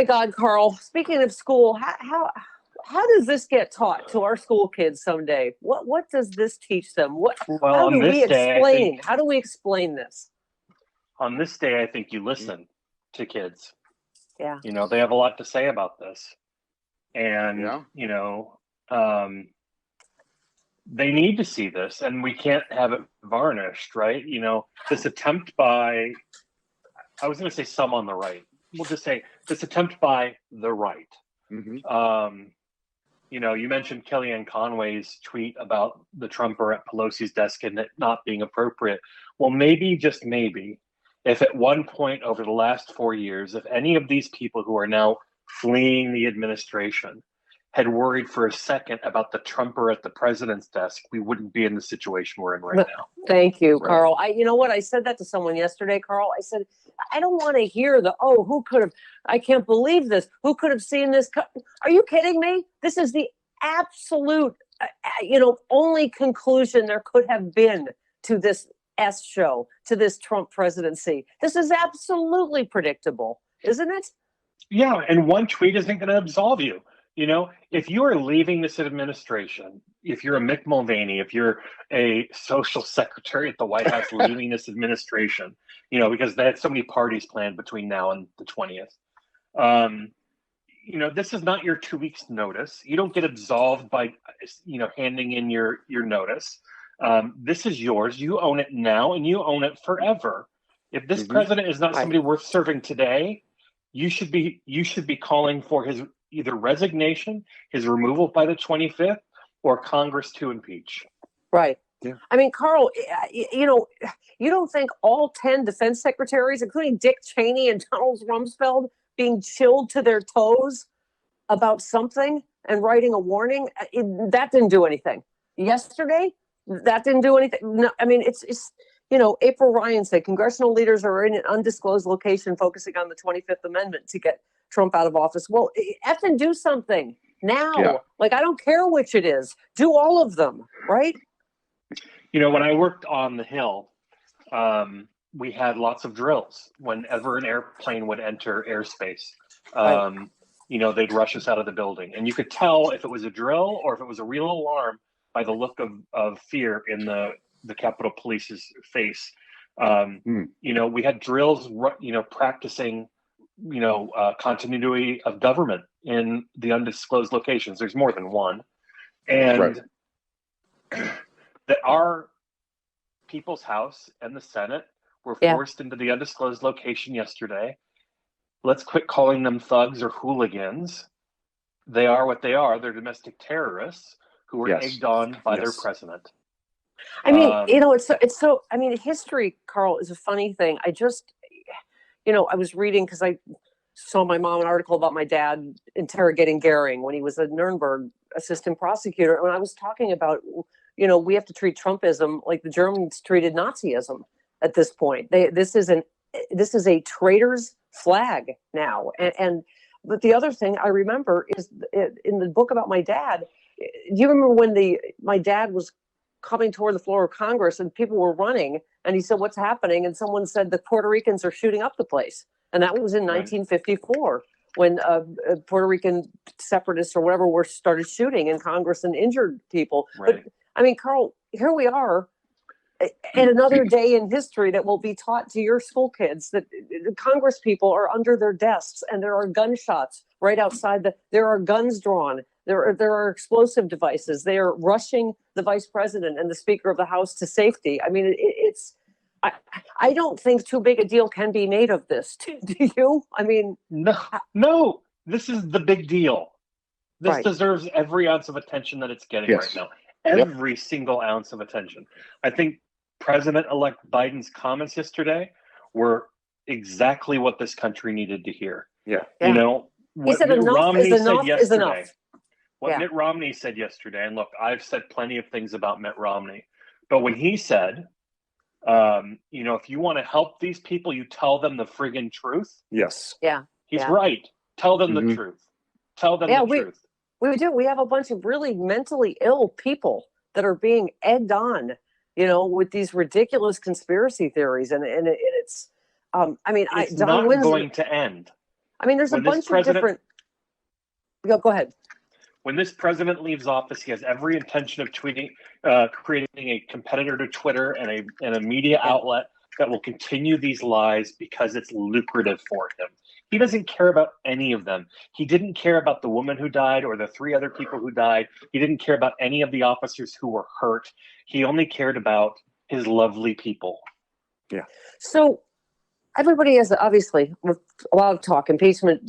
my God, Karl, speaking of school, how does this get taught to our school kids someday? What does this teach them? Well, How on do we this day, I explain? think How do we explain this? on this day, I think you listen to kids. Yeah. They have a lot to say about this, and they need to see this, and we can't have it varnished, right? This attempt by, I was going to say some on the right. We'll just say this attempt by the right. Mm-hmm. You mentioned Kellyanne Conway's tweet about the Trumper at Pelosi's desk and it not being appropriate. Well, maybe, just maybe, if at one point over the last 4 years, if any of these people who are now fleeing the administration had worried for a second about the Trumper at the president's desk, we wouldn't be in the situation we're in right now. Thank you, Karl. You know what? I said that to someone yesterday, Karl. I said, I don't want to hear who could have, I can't believe this. Who could have seen this? Are you kidding me? This is the absolute, only conclusion there could have been to this S show, to this Trump presidency. This is absolutely predictable, isn't it? Yeah, and one tweet isn't going to absolve you. If you are leaving this administration, if you're a Mick Mulvaney, if you're a social secretary at the White House leaving this administration, because they had so many parties planned between now and the 20th, this is not your 2 weeks notice. You don't get absolved by, handing in your notice. This is yours. You own it now and you own it forever. If this president is not somebody worth serving today, you should be calling for his either resignation, his removal by the 25th, or Congress to impeach. Right. Yeah. I mean, Karl, you don't think all 10 defense secretaries, including Dick Cheney and Donald Rumsfeld, being chilled to their toes about something and writing a warning, that didn't do anything. Yesterday, that didn't do anything. No, I mean, it's April Ryan said congressional leaders are in an undisclosed location focusing on the 25th Amendment to get Trump out of office. Well, effing do something now. Yeah. I don't care which it is. Do all of them, right? When I worked on the Hill, we had lots of drills. Whenever an airplane would enter airspace, they'd rush us out of the building. And you could tell if it was a drill or if it was a real alarm by the look of fear in the Capitol Police's face. We had drills, practicing, continuity of government in the undisclosed locations. There's more than one. And that our People's House and the Senate were forced into the undisclosed location yesterday. Let's quit calling them thugs or hooligans. They are what they are. They're domestic terrorists who were egged on by their president. I mean, it's so, I mean, history, Karl, is a funny thing. I just, I was reading because I saw my mom an article about my dad interrogating Goering when he was a Nuremberg assistant prosecutor. And I was talking about, we have to treat Trumpism like the Germans treated Nazism at this point. This is a traitor's flag now. But the other thing I remember is in the book about my dad. Do you remember when my dad was coming toward the floor of Congress and people were running and he said, "What's happening?" And someone said, "The Puerto Ricans are shooting up the place." And that was in 1954 when Puerto Rican separatists or whatever started shooting in Congress and injured people. Right. But I mean, Karl, here we are at another day in history that will be taught to your school kids that the Congress people are under their desks and there are gunshots right outside there are guns drawn. There are explosive devices. They are rushing the vice president and the speaker of the House to safety. I mean, I don't think too big a deal can be made of this. Do you? I mean, no. This is the big deal. This deserves every ounce of attention that it's getting right now. Every single ounce of attention. I think President-elect Biden's comments yesterday were exactly what this country needed to hear. Yeah. What said Mitt enough Romney is enough said yesterday, is enough. What Mitt Romney said yesterday, and look, I've said plenty of things about Mitt Romney, but when he said, if you want to help these people, you tell them the friggin' truth. Yes. Yeah. He's right. Tell them the truth. Tell them the truth. We do. We have a bunch of really mentally ill people that are being egged on, with these ridiculous conspiracy theories. And it's, it's not going to end. I mean, there's a bunch of different. Go ahead. When this president leaves office, he has every intention of creating a competitor to Twitter and a media outlet that will continue these lies because it's lucrative for him. He doesn't care about any of them. He didn't care about the woman who died or the 3 other people who died. He didn't care about any of the officers who were hurt. He only cared about his lovely people. Yeah. So everybody has, obviously, a lot of talk, impeachment,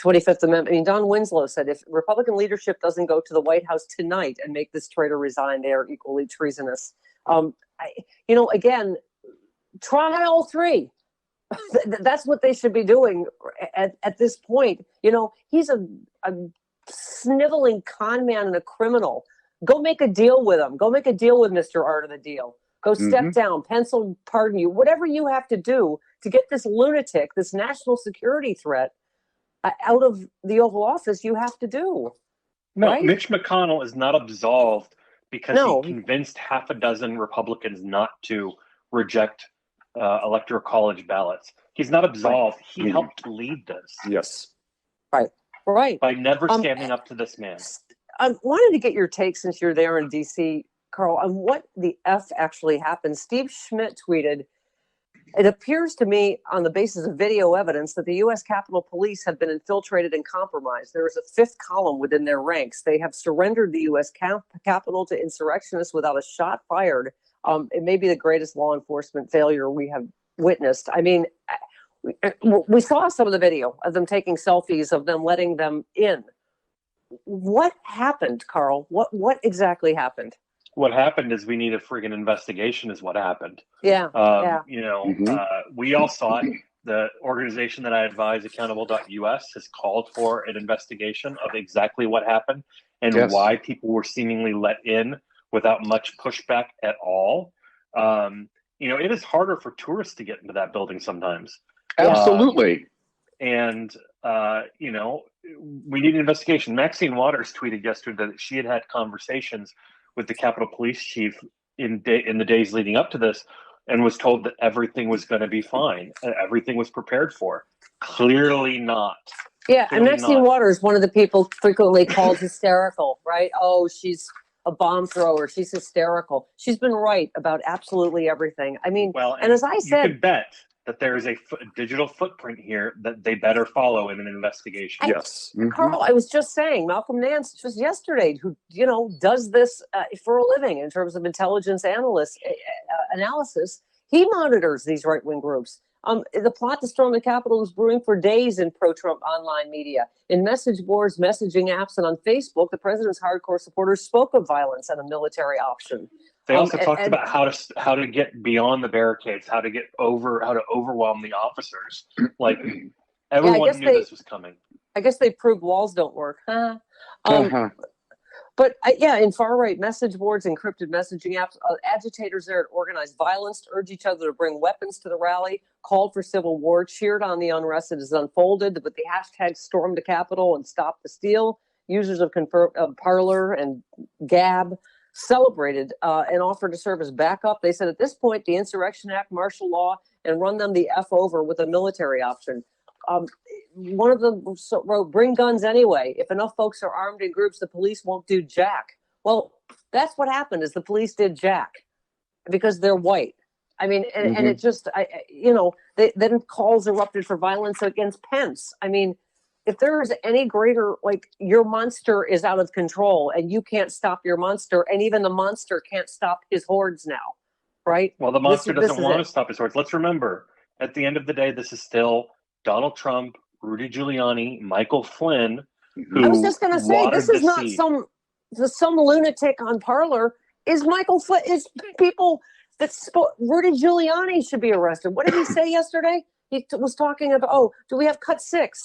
25th Amendment. I mean, Don Winslow said if Republican leadership doesn't go to the White House tonight and make this traitor resign, they are equally treasonous. Again, try all 3. That's what they should be doing at this point. He's a sniveling con man and a criminal. Go make a deal with him. Go make a deal with Mr. Art of the Deal. Go step down, pencil, pardon you, whatever you have to do to get this lunatic, this national security threat out of the Oval Office, you have to do. No, right? Mitch McConnell is not absolved because he convinced half a dozen Republicans not to reject electoral college ballots. He's not absolved. He helped lead this. Yes. Right. By never standing up to this man. I wanted to get your take, since you're there in D.C., Karl, on what the F actually happened. Steve Schmidt tweeted, "It appears to me, on the basis of video evidence, that the U.S. Capitol Police have been infiltrated and compromised. There is a 5th column within their ranks. They have surrendered the U.S. Capitol to insurrectionists without a shot fired. It may be the greatest law enforcement failure we have witnessed." I mean, we saw some of the video of them taking selfies, of them letting them in. What happened, Karl? What exactly happened? What happened is we need a friggin' investigation is what happened. Yeah. We all saw it. The organization that I advise, accountable.us, has called for an investigation of exactly what happened and why people were seemingly let in without much pushback at all. It is harder for tourists to get into that building sometimes. Absolutely. We need an investigation. Maxine Waters tweeted yesterday that she had conversations with the Capitol Police chief in the days leading up to this, and was told that everything was going to be fine. Everything was prepared for. Clearly not. Yeah, Clearly and Maxine Waters, one of the people frequently called hysterical, right? Oh, she's a bomb thrower. She's hysterical. She's been right about absolutely everything. I mean, and as I said, you can bet that there is a digital footprint here that they better follow in an investigation. Yes. Karl, I was just saying, Malcolm Nance just yesterday, who, does this for a living in terms of intelligence analysis, he monitors these right-wing groups. The plot to storm the Capitol was brewing for days in pro-Trump online media. In message boards, messaging apps, and on Facebook, the president's hardcore supporters spoke of violence and a military option. They also talked about how to get beyond the barricades, how to overwhelm the officers. Like, everyone knew this was coming. I guess they proved walls don't work. But in far-right message boards, encrypted messaging apps, agitators there had organized violence to urge each other to bring weapons to the rally, called for civil war, cheered on the unrest that has unfolded with the hashtag storm the Capitol and stop the steal. Users of Parler and Gab celebrated and offered to serve as backup. They said at this point, the Insurrection Act, martial law, and run them the F over with a military option. One of them wrote, "Bring guns anyway. If enough folks are armed in groups, the police won't do jack." Well, that's what happened, is the police did jack because they're white. I mean, and it just, then calls erupted for violence against Pence. I mean, if there is any greater, your monster is out of control and you can't stop your monster, and even the monster can't stop his hordes now, right? Well, the monster doesn't want to stop his hordes. Let's remember, at the end of the day, this is still Donald Trump, Rudy Giuliani, Michael Flynn. I was just going to say, this is not some lunatic on Parler. Is Michael Flynn? Is people that Rudy Giuliani should be arrested. What did he say yesterday? He was talking about, do we have cut 6?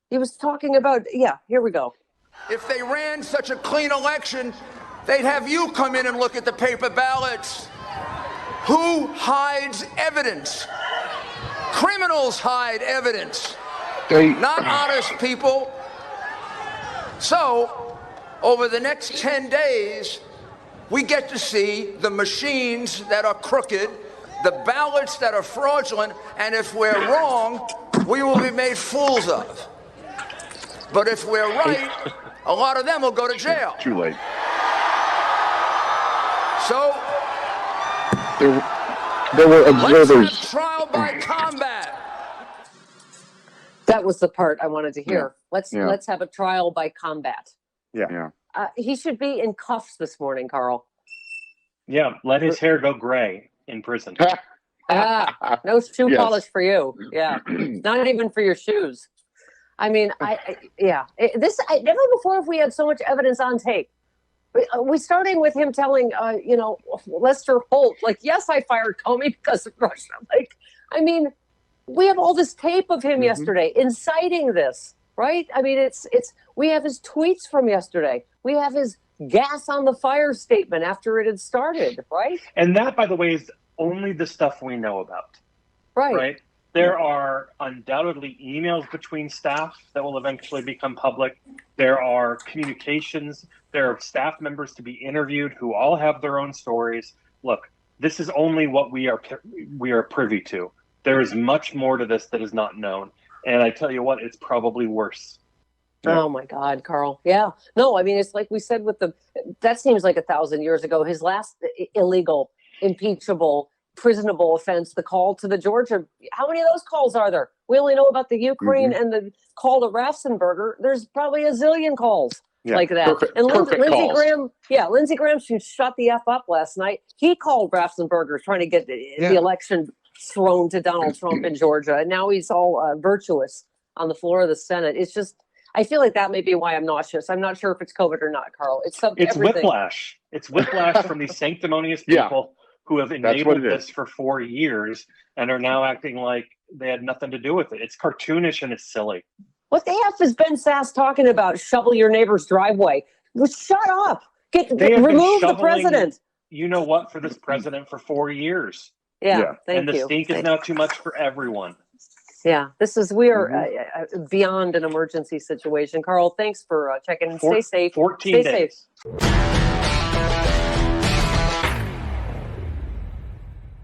He was talking about, here we go. If they ran such a clean election, they'd have you come in and look at the paper ballots. Who hides evidence? Criminals hide evidence, not honest people. So, over the next 10 days, we get to see the machines that are crooked, the ballots that are fraudulent, and if we're wrong, we will be made fools of. But if we're right, a lot of them will go to jail. Too late. So There were let's have observers. trial by combat. That was the part I wanted to hear. Yeah. Let's have a trial by combat. Yeah. He should be in cuffs this morning, Carl. Yeah, let his hair go gray in prison. No shoe Yes. polish for you. Yeah, not even for your shoes. I mean, never before have we had so much evidence on tape. We starting with him telling, Lester Holt, like, yes, I fired Comey because of Russia. Like, I mean, we have all this tape of him yesterday inciting this, right? I mean, we have his tweets from yesterday. We have his gas on the fire statement after it had started, right? And that, by the way, is only the stuff we know about. Right? There are undoubtedly emails between staff that will eventually become public. There are communications. There are staff members to be interviewed who all have their own stories. Look, this is only what we are privy to. There is much more to this that is not known. And I tell you what, it's probably worse. Yeah. Oh my God, Carl. Yeah. No, I mean, it's like we said that seems like 1,000 years ago. His last illegal, impeachable, prisonable offense, the call to the Georgia. How many of those calls are there? We only know about the Ukraine and the call to Raffensperger. There's probably a zillion calls like that. Perfect, and perfect Lindsey calls. Lindsey Graham shut the F up last night. He called Raffensperger trying to get the election thrown to Donald Trump in Georgia. And now he's all virtuous on the floor of the Senate. It's just, I feel like that may be why I'm nauseous. I'm not sure if it's COVID or not, Carl. It's everything. Whiplash. It's whiplash from these sanctimonious people who have enabled this for 4 years and are now acting like they had nothing to do with it. It's cartoonish and it's silly. What the F is Ben Sass talking about? Shovel your neighbor's driveway. Well, shut up. Remove the president. You know what, for this president for 4 years. Yeah. Thank you. And the stink is now too much for everyone. Yeah, we are beyond an emergency situation. Carl, thanks for checking in. Stay safe. 14 Stay days. safe.